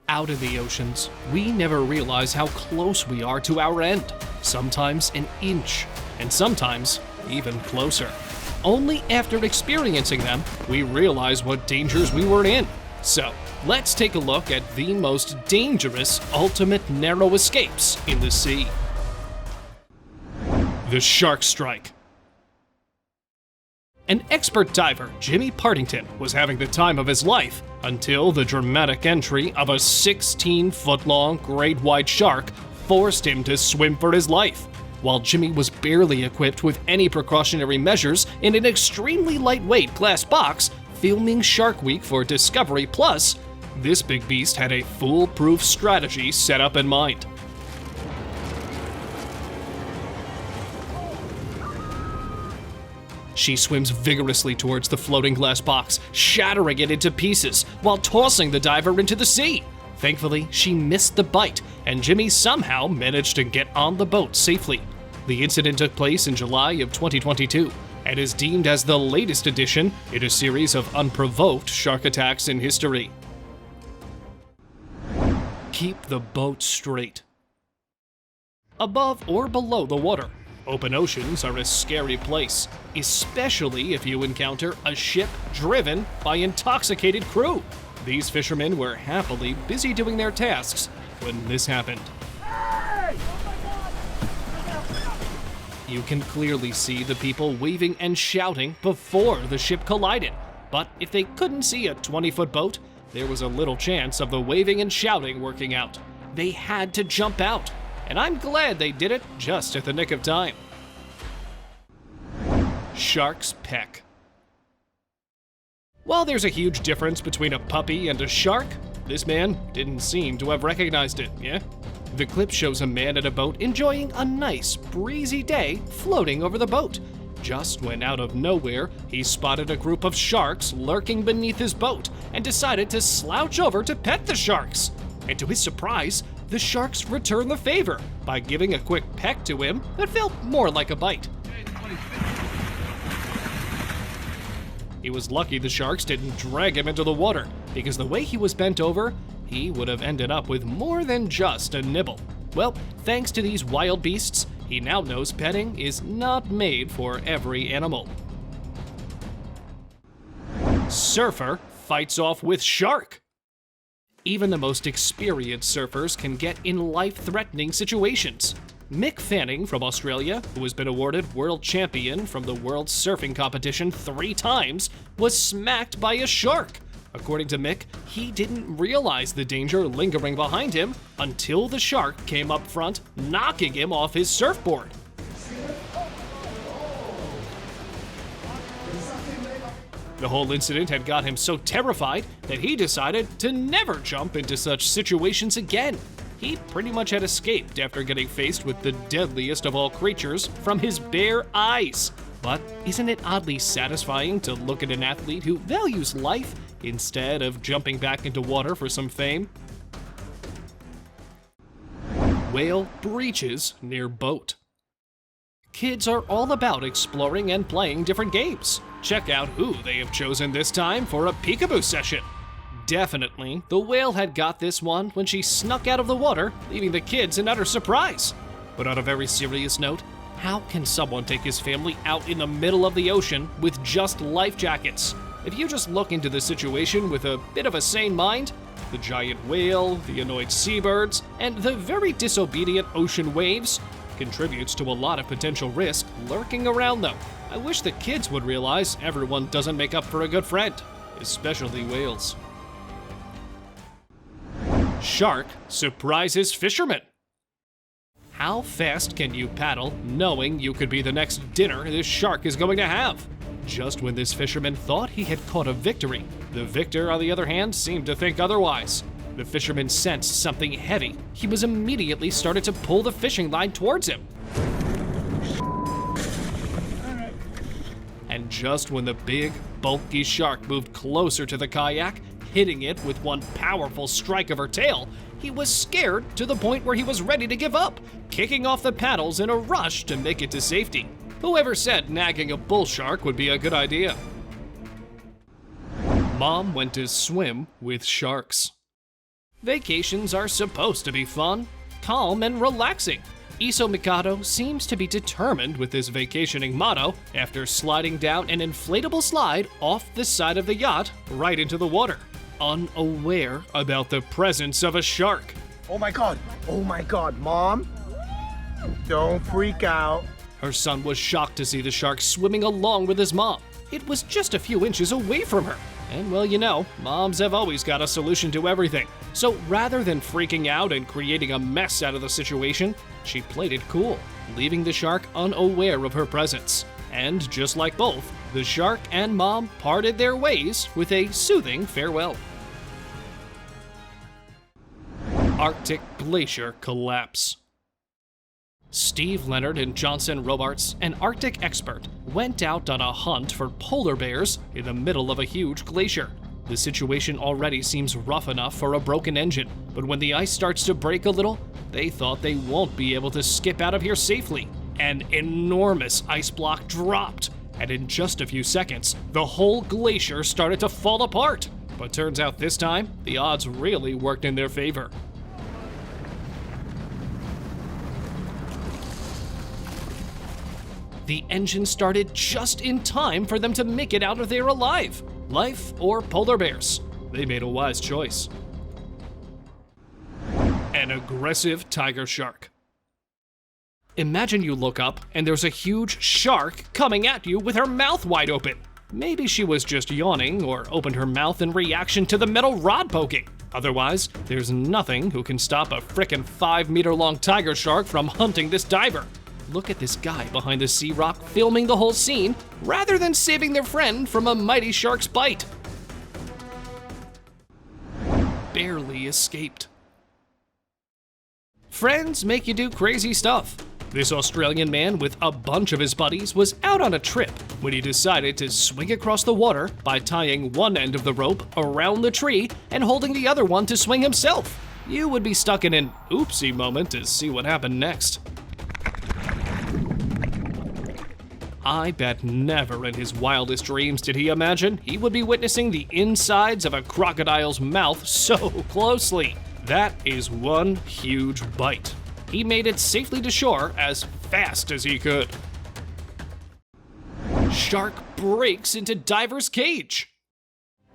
Out in the oceans, we never realize how close we are to our end, sometimes an inch, and sometimes even closer. Only after experiencing them, we realize what dangers we were in. So, let's take a look at the most dangerous ultimate narrow escapes in the sea. The shark strike. An expert diver, Jimmy Partington, was having the time of his life until the dramatic entry of a 16-foot-long great white shark forced him to swim for his life. While Jimmy was barely equipped with any precautionary measures in an extremely lightweight glass box, filming Shark Week for Discovery Plus, this big beast had a foolproof strategy set up in mind. She swims vigorously towards the floating glass box, shattering it into pieces while tossing the diver into the sea. Thankfully, she missed the bite, and Jimmy somehow managed to get on the boat safely. The incident took place in July of 2022 and is deemed as the latest addition in a series of unprovoked shark attacks in history. Keep the boat straight. Above or below the water, open oceans are a scary place, especially if you encounter a ship driven by intoxicated crew. These fishermen were happily busy doing their tasks when this happened. You can clearly see the people waving and shouting before the ship collided, but if they couldn't see a 20-foot boat, there was a little chance of the waving and shouting working out. They had to jump out, and I'm glad they did it just at the nick of time. Shark's peck. While there's a huge difference between a puppy and a shark, this man didn't seem to have recognized it, yeah? The clip shows a man at a boat enjoying a nice, breezy day floating over the boat. Just when out of nowhere, he spotted a group of sharks lurking beneath his boat and decided to slouch over to pet the sharks. And to his surprise, the sharks returned the favor by giving a quick peck to him that felt more like a bite. He was lucky the sharks didn't drag him into the water, because the way he was bent over, he would have ended up with more than just a nibble. Well, thanks to these wild beasts, he now knows petting is not made for every animal. Surfer fights off with shark. Even the most experienced surfers can get in life-threatening situations. Mick Fanning from Australia, who has been awarded world champion from the World Surfing Competition 3 times, was smacked by a shark. According to Mick, he didn't realize the danger lingering behind him until the shark came up front, knocking him off his surfboard. The whole incident had got him so terrified that he decided to never jump into such situations again. He pretty much had escaped after getting faced with the deadliest of all creatures from his bare eyes. But isn't it oddly satisfying to look at an athlete who values life instead of jumping back into water for some fame? Whale breaches near boat. Kids are all about exploring and playing different games. Check out who they have chosen this time for a peekaboo session. Definitely, the whale had got this one when she snuck out of the water, leaving the kids in utter surprise. But on a very serious note, how can someone take his family out in the middle of the ocean with just life jackets? If you just look into the situation with a bit of a sane mind, the giant whale, the annoyed seabirds, and the very disobedient ocean waves contributes to a lot of potential risk lurking around them. I wish the kids would realize everyone doesn't make up for a good friend, especially whales. Shark surprises fishermen. How fast can you paddle knowing you could be the next dinner this shark is going to have? Just when this fisherman thought he had caught a victory, the victor, on the other hand, seemed to think otherwise. The fisherman sensed something heavy. He was immediately started to pull the fishing line towards him. And just when the big, bulky shark moved closer to the kayak, hitting it with one powerful strike of her tail, he was scared to the point where he was ready to give up, kicking off the paddles in a rush to make it to safety. Whoever said nagging a bull shark would be a good idea? Mom went to swim with sharks. Vacations are supposed to be fun, calm, and relaxing. Iso Mikado seems to be determined with this vacationing motto after sliding down an inflatable slide off the side of the yacht right into the water, unaware about the presence of a shark. Oh my god, Mom. Don't freak out. Her son was shocked to see the shark swimming along with his mom. It was just a few inches away from her. And well, you know, moms have always got a solution to everything. So rather than freaking out and creating a mess out of the situation, she played it cool, leaving the shark unaware of her presence. And just like both, the shark and mom parted their ways with a soothing farewell. Arctic glacier collapse. Steve Leonard and Johnson Robarts, an Arctic expert, went out on a hunt for polar bears in the middle of a huge glacier. The situation already seems rough enough for a broken engine, but when the ice starts to break a little, they thought they won't be able to skip out of here safely. An enormous ice block dropped, and in just a few seconds, the whole glacier started to fall apart. But turns out this time, the odds really worked in their favor. The engine started just in time for them to make it out of there alive. Life or polar bears? They made a wise choice. An aggressive tiger shark. Imagine you look up and there's a huge shark coming at you with her mouth wide open. Maybe she was just yawning or opened her mouth in reaction to the metal rod poking. Otherwise, there's nothing who can stop a frickin' 5-meter-long tiger shark from hunting this diver. Look at this guy behind the sea rock filming the whole scene rather than saving their friend from a mighty shark's bite. Barely escaped. Friends make you do crazy stuff. This Australian man with a bunch of his buddies was out on a trip when he decided to swing across the water by tying one end of the rope around the tree and holding the other one to swing himself. You would be stuck in an oopsie moment to see what happened next. I bet never in his wildest dreams did he imagine he would be witnessing the insides of a crocodile's mouth so closely. That is one huge bite. He made it safely to shore as fast as he could. Shark breaks into diver's cage.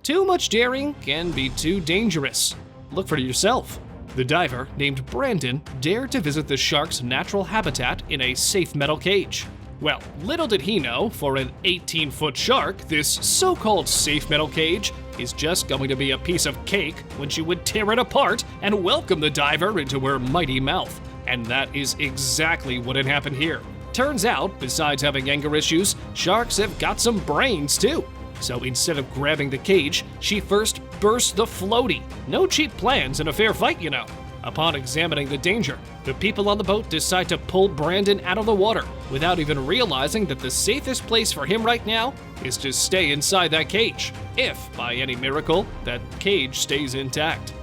Too much daring can be too dangerous. Look for yourself. The diver, named Brandon, dared to visit the shark's natural habitat in a safe metal cage. Well, little did he know, for an 18-foot shark, this so-called safe metal cage is just going to be a piece of cake when she would tear it apart and welcome the diver into her mighty mouth. And that is exactly what had happened here. Turns out, besides having anger issues, sharks have got some brains too. So instead of grabbing the cage, she first burst the floaty. No cheap plans in a fair fight, you know. Upon examining the danger, the people on the boat decide to pull Brandon out of the water without even realizing that the safest place for him right now is to stay inside that cage, if, by any miracle, that cage stays intact.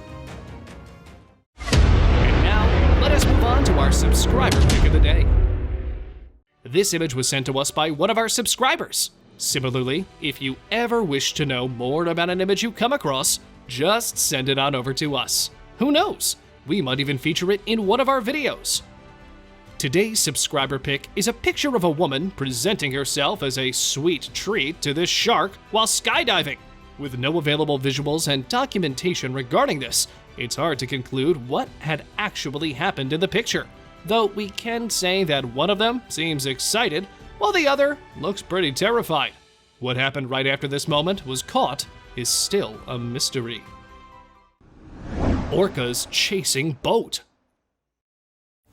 And now, let us move on to our subscriber pick of the day. This image was sent to us by one of our subscribers. Similarly, if you ever wish to know more about an image you come across, just send it on over to us. Who knows? We might even feature it in one of our videos. Today's subscriber pick is a picture of a woman presenting herself as a sweet treat to this shark while skydiving. With no available visuals and documentation regarding this, it's hard to conclude what had actually happened in the picture. Though we can say that one of them seems excited, while the other looks pretty terrified. What happened right after this moment was caught is still a mystery. Orcas chasing boat.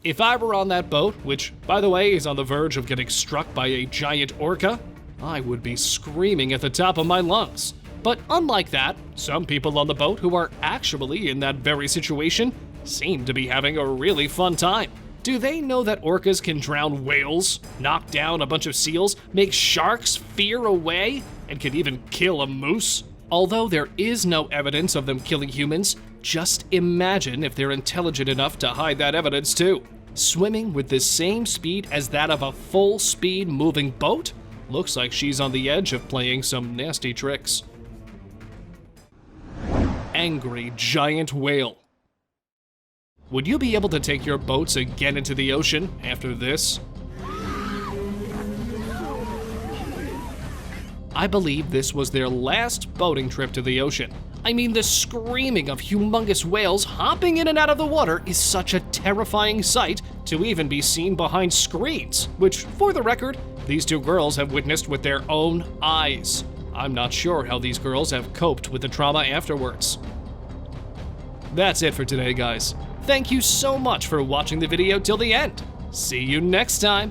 If I were on that boat, which, by the way, is on the verge of getting struck by a giant orca, I would be screaming at the top of my lungs. But unlike that, some people on the boat who are actually in that very situation seem to be having a really fun time. Do they know that orcas can drown whales, knock down a bunch of seals, make sharks fear away, and can even kill a moose? Although there is no evidence of them killing humans, just imagine if they're intelligent enough to hide that evidence too. Swimming with the same speed as that of a full-speed moving boat? Looks like she's on the edge of playing some nasty tricks. Angry giant whale. Would you be able to take your boats again into the ocean after this? I believe this was their last boating trip to the ocean. I mean, the screaming of humongous whales hopping in and out of the water is such a terrifying sight to even be seen behind screens, which, for the record, these two girls have witnessed with their own eyes. I'm not sure how these girls have coped with the trauma afterwards. That's it for today, guys. Thank you so much for watching the video till the end. See you next time.